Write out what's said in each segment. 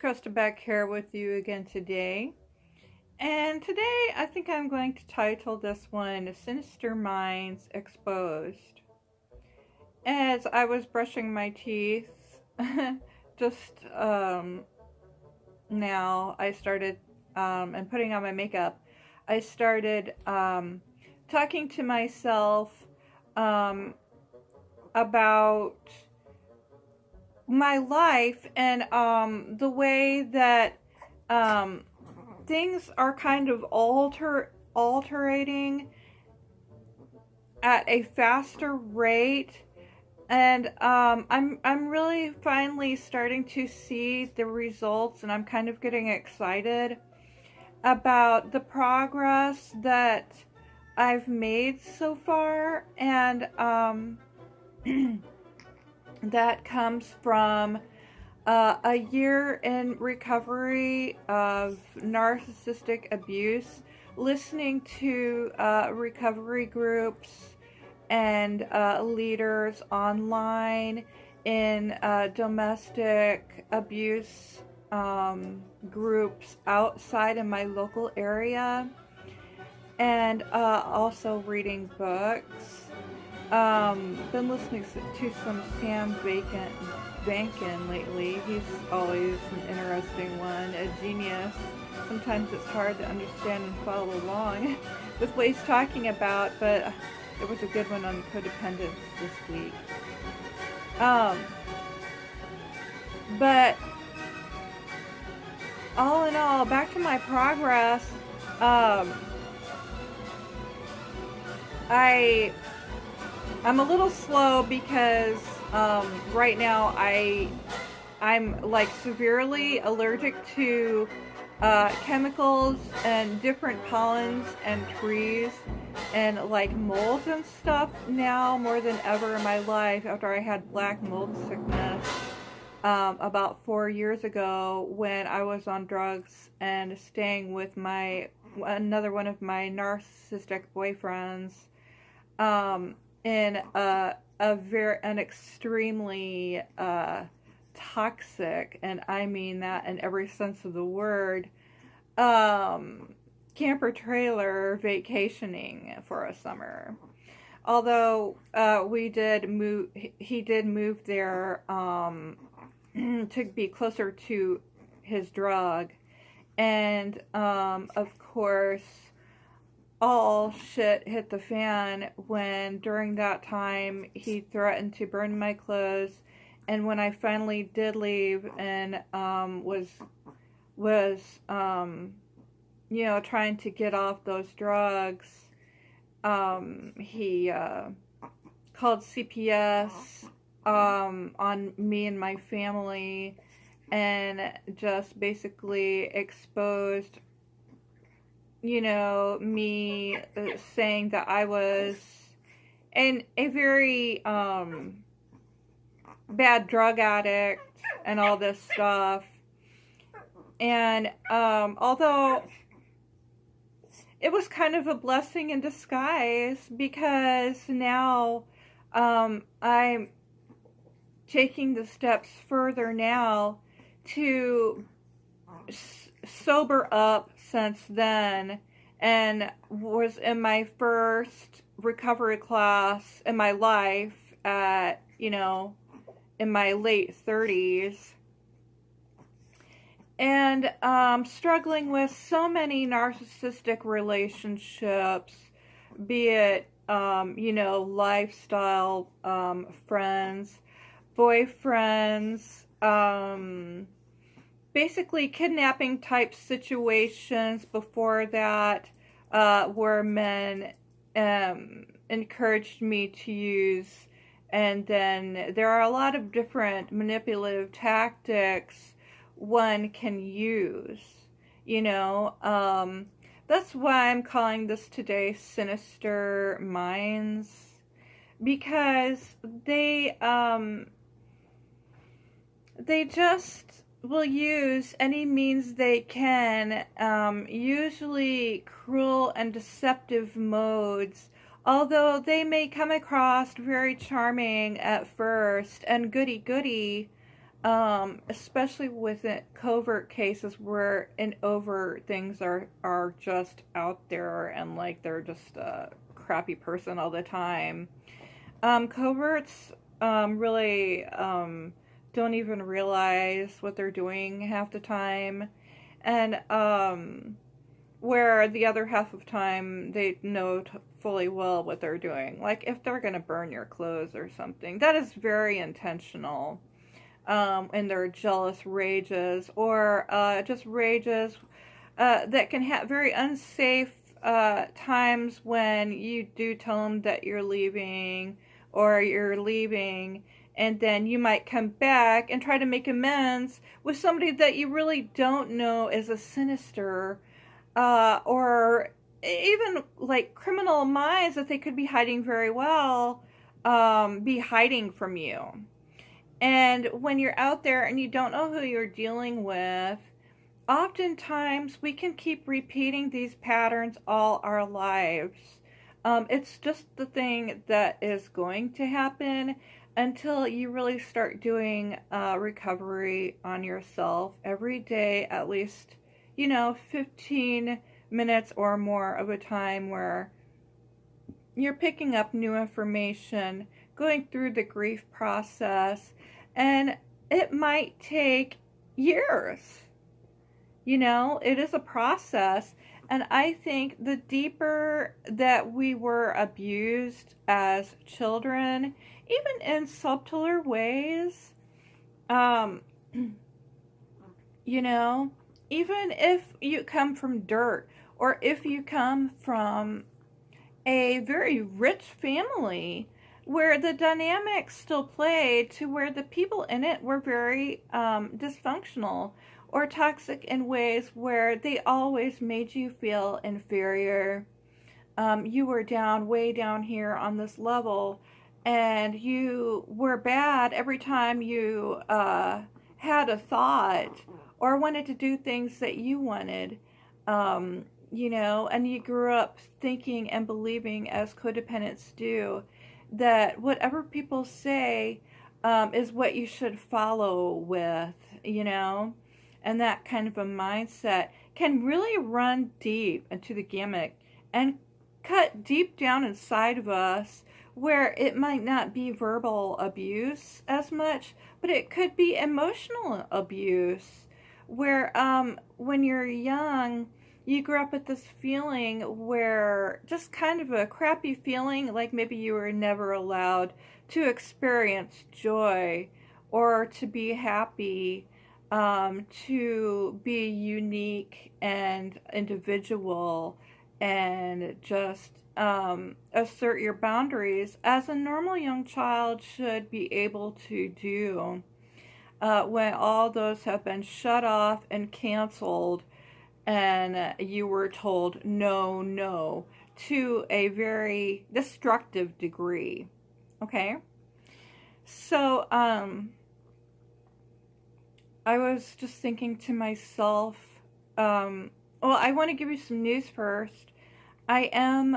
Krista back here with you again today. And today I think I'm going to title this one Sinister Minds Exposed. As I was brushing my teeth, just now I started, and putting on my makeup, I started talking to myself about my life and the way that things are kind of altering at a faster rate, and I'm really finally starting to see the results, and I'm kind of getting excited about the progress that I've made so far, and that comes from a year in recovery of narcissistic abuse, listening to recovery groups and leaders online in domestic abuse groups outside of my local area, and also reading books. Been listening to some Sam Bankin lately. He's always an interesting one, a genius. Sometimes it's hard to understand and follow along with what he's talking about, but there was a good one on codependence this week. But all in all, back to my progress, I'm a little slow because right now I'm like severely allergic to chemicals and different pollens and trees and like molds and stuff now more than ever in my life, after I had black mold sickness about 4 years ago when I was on drugs and staying with another one of my narcissistic boyfriends in an extremely toxic, and I mean that in every sense of the word, camper trailer vacationing for a summer. Although he did move there to be closer to his drug, and of course all shit hit the fan when during that time he threatened to burn my clothes. And when I finally did leave and was trying to get off those drugs, he called CPS on me and my family, and just basically exposed me, saying that I was a very bad drug addict and all this stuff. And although it was kind of a blessing in disguise, because now I'm taking the steps further now to sober up since then, and was in my first recovery class in my life at, in my late 30s, and struggling with so many narcissistic relationships, be it, lifestyle, friends, boyfriends, basically kidnapping type situations before that, where men encouraged me to use. And then there are a lot of different manipulative tactics one can use, that's why I'm calling this today Sinister Minds, because they just will use any means they can, usually cruel and deceptive modes, although they may come across very charming at first and goody-goody. especially with covert cases where in overt things are just out there and like they're just a crappy person all the time. Coverts really don't even realize what they're doing half the time, and where the other half of time they know fully well what they're doing. Like if they're gonna burn your clothes or something, that is very intentional. And their jealous rages, or just rages that can have very unsafe times when you do tell them that you're leaving or you're leaving, and then you might come back and try to make amends with somebody that you really don't know is a sinister or even like criminal minds that they could be hiding very well, be hiding from you. And when you're out there and you don't know who you're dealing with, oftentimes we can keep repeating these patterns all our lives. It's just the thing that is going to happen until you really start doing recovery on yourself every day, at least, 15 minutes or more of a time where you're picking up new information, going through the grief process, and it might take years. It is a process, and I think the deeper that we were abused as children, even in subtler ways, even if you come from dirt, or if you come from a very rich family where the dynamics still played to where the people in it were very dysfunctional or toxic in ways where they always made you feel inferior. You were way down here on this level, and you were bad every time you had a thought or wanted to do things that you wanted. And you grew up thinking and believing, as codependents do, that whatever people say is what you should follow with, and that kind of a mindset can really run deep into the gamut and cut deep down inside of us, where it might not be verbal abuse as much, but it could be emotional abuse, where when you're young, you grew up with this feeling where just kind of a crappy feeling, like maybe you were never allowed to experience joy or to be happy, to be unique and individual, and just assert your boundaries as a normal young child should be able to do, when all those have been shut off and canceled, and you were told no to a very destructive degree. Okay? So, I was just thinking to myself, well, I want to give you some news first. I am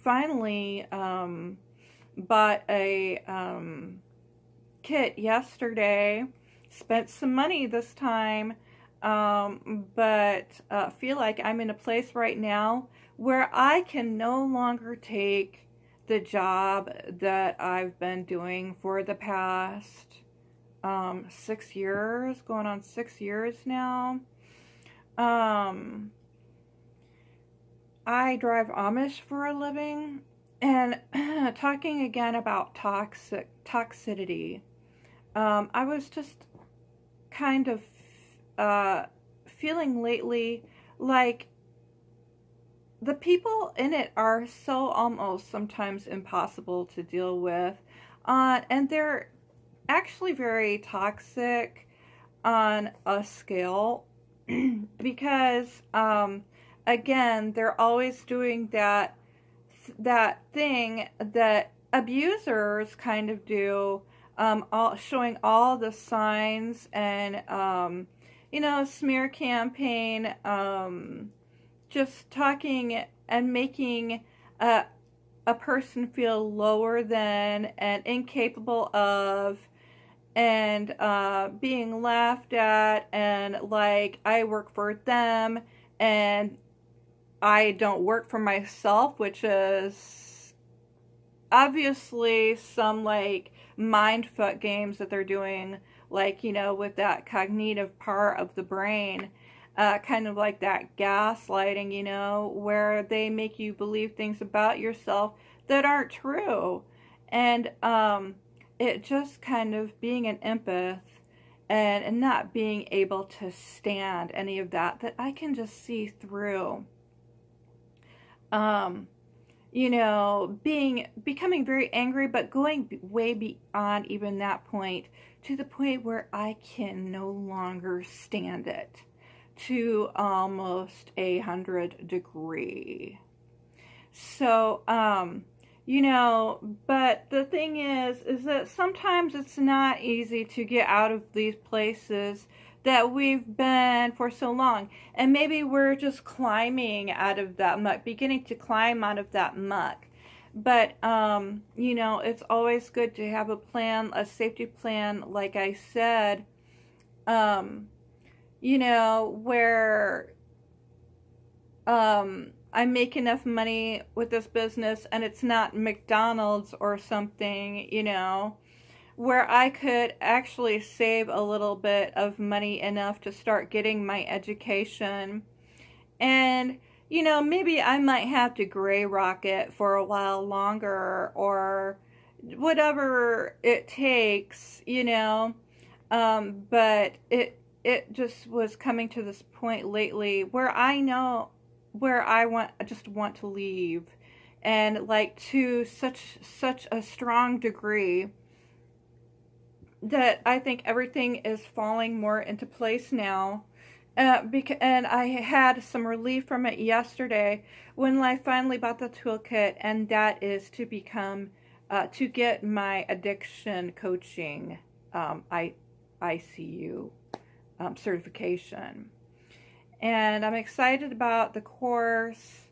finally bought a kit yesterday. Spent some money this time, but feel like I'm in a place right now where I can no longer take the job that I've been doing for the past 6 years, going on 6 years now. I drive Amish for a living, and talking again about toxicity, I was just kind of feeling lately like the people in it are so almost sometimes impossible to deal with, and they're actually very toxic on a scale because again, they're always doing that thing that abusers kind of do, showing all the signs and smear campaign, just talking and making a person feel lower than and incapable of and being laughed at, and like I work for them and I don't work for myself, which is obviously some like mind fuck games that they're doing, like, with that cognitive part of the brain, kind of like that gaslighting, where they make you believe things about yourself that aren't true. And it just kind of being an empath, and not being able to stand any of that I can just see through. Um, becoming very angry, but going way beyond even that point, to the point where I can no longer stand it, to almost 100 degree. So, but the thing is that sometimes it's not easy to get out of these places that we've been for so long. And maybe we're just climbing out of that muck, beginning to climb out of that muck. But, it's always good to have a plan, a safety plan, like I said, where I make enough money with this business and it's not McDonald's or something, where I could actually save a little bit of money enough to start getting my education. And, maybe I might have to gray rock it for a while longer, or whatever it takes, but it just was coming to this point lately where I just want to leave, and like to such a strong degree that I think everything is falling more into place now. And I had some relief from it yesterday when I finally bought the toolkit, and that is to become, to get my addiction coaching, ICU certification. And I'm excited about the course.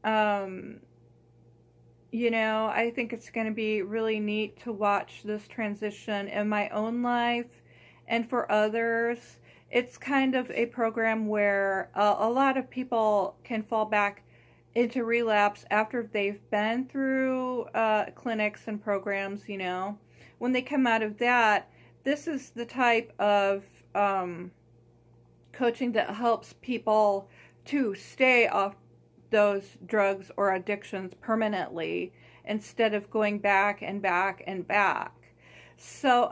I think it's going to be really neat to watch this transition in my own life and for others. It's kind of a program where a lot of people can fall back into relapse after they've been through clinics and programs, When they come out of that, this is the type of coaching that helps people to stay off those drugs or addictions permanently, instead of going back and back and back. So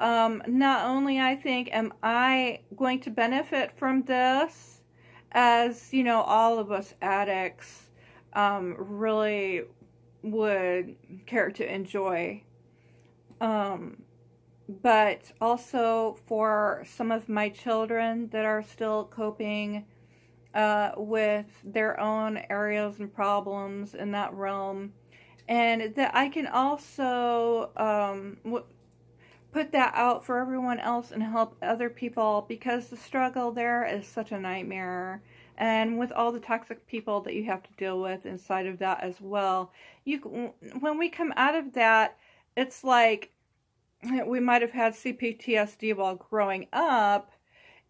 not only, I think, am I going to benefit from this, as all of us addicts really would care to enjoy, but also for some of my children that are still coping with their own areas and problems in that realm, and that I can also put that out for everyone else and help other people, because the struggle there is such a nightmare, and with all the toxic people that you have to deal with inside of that as well. When we come out of that, it's like we might have had CPTSD while growing up,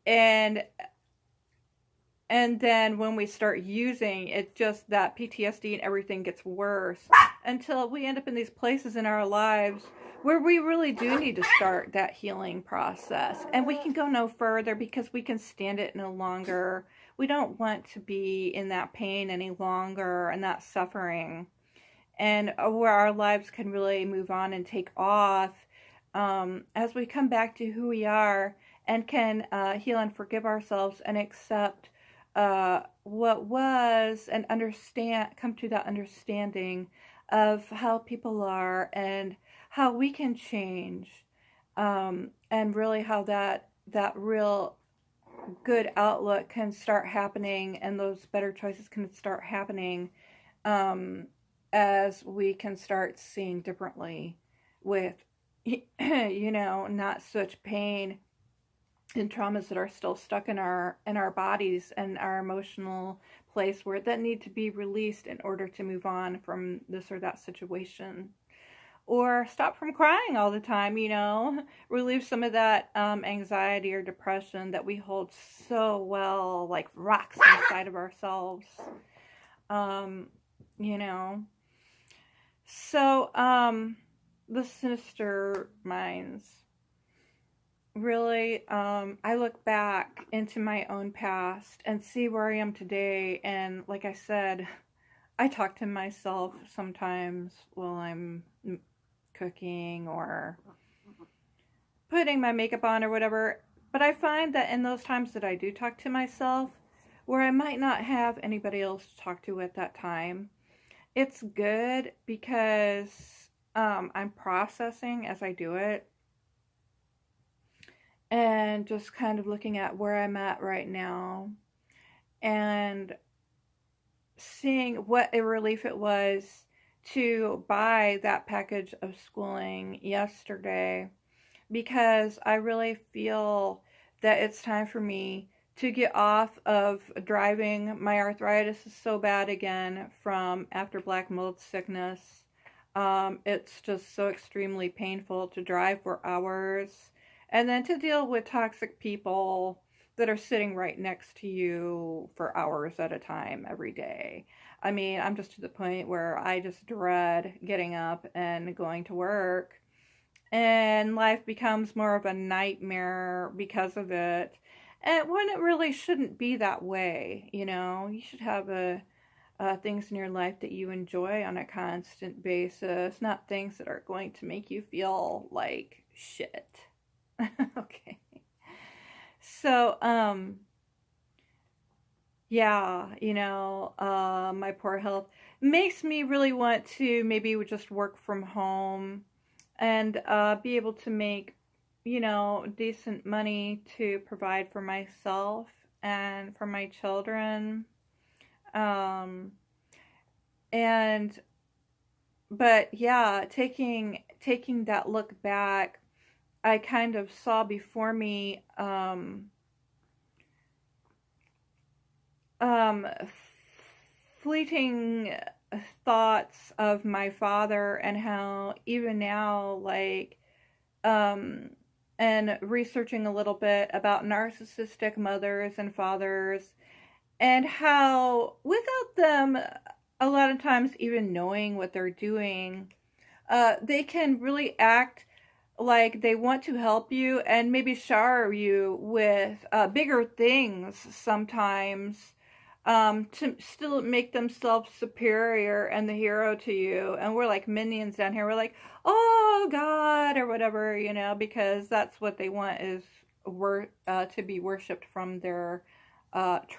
and then when we start using it, just that PTSD and everything gets worse, until we end up in these places in our lives where we really do need to start that healing process. And we can go no further because we can stand it no longer. We don't want to be in that pain any longer and that suffering. And where our lives can really move on and take off, as we come back to who we are, and can heal and forgive ourselves and accept what was, and come to that understanding of how people are and how we can change, and really how that real good outlook can start happening, and those better choices can start happening, as we can start seeing differently, with not such pain and traumas that are still stuck in our bodies and our emotional place, where that need to be released in order to move on from this or that situation, or stop from crying all the time, relieve some of that anxiety or depression that we hold so well, like rocks inside of ourselves. Um, you know. So, the Sinister Minds. Really, I look back into my own past and see where I am today. And like I said, I talk to myself sometimes while I'm cooking or putting my makeup on or whatever. But I find that in those times that I do talk to myself, where I might not have anybody else to talk to at that time, it's good because I'm processing as I do it and just kind of looking at where I'm at right now and seeing what a relief it was to buy that package of schooling yesterday, because I really feel that it's time for me to get off of driving. My arthritis is so bad again from after black mold sickness. It's just so extremely painful to drive for hours and then to deal with toxic people that are sitting right next to you for hours at a time every day. I mean, I'm just to the point where I just dread getting up and going to work, and life becomes more of a nightmare because of it. And when it really shouldn't be that way, you should have things in your life that you enjoy on a constant basis, not things that are going to make you feel like shit. Okay. So, yeah, my poor health makes me really want to maybe just work from home and be able to make, decent money to provide for myself and for my children. Um, and, but yeah, taking that look back, I kind of saw before me, fleeting thoughts of my father and how even now, like, and researching a little bit about narcissistic mothers and fathers, and how without them a lot of times even knowing what they're doing, they can really act like they want to help you and maybe shower you with bigger things sometimes, to still make themselves superior and the hero to you. And we're like minions down here. We're like, oh God, or whatever, because that's what they want, is to be worshipped from their tribe.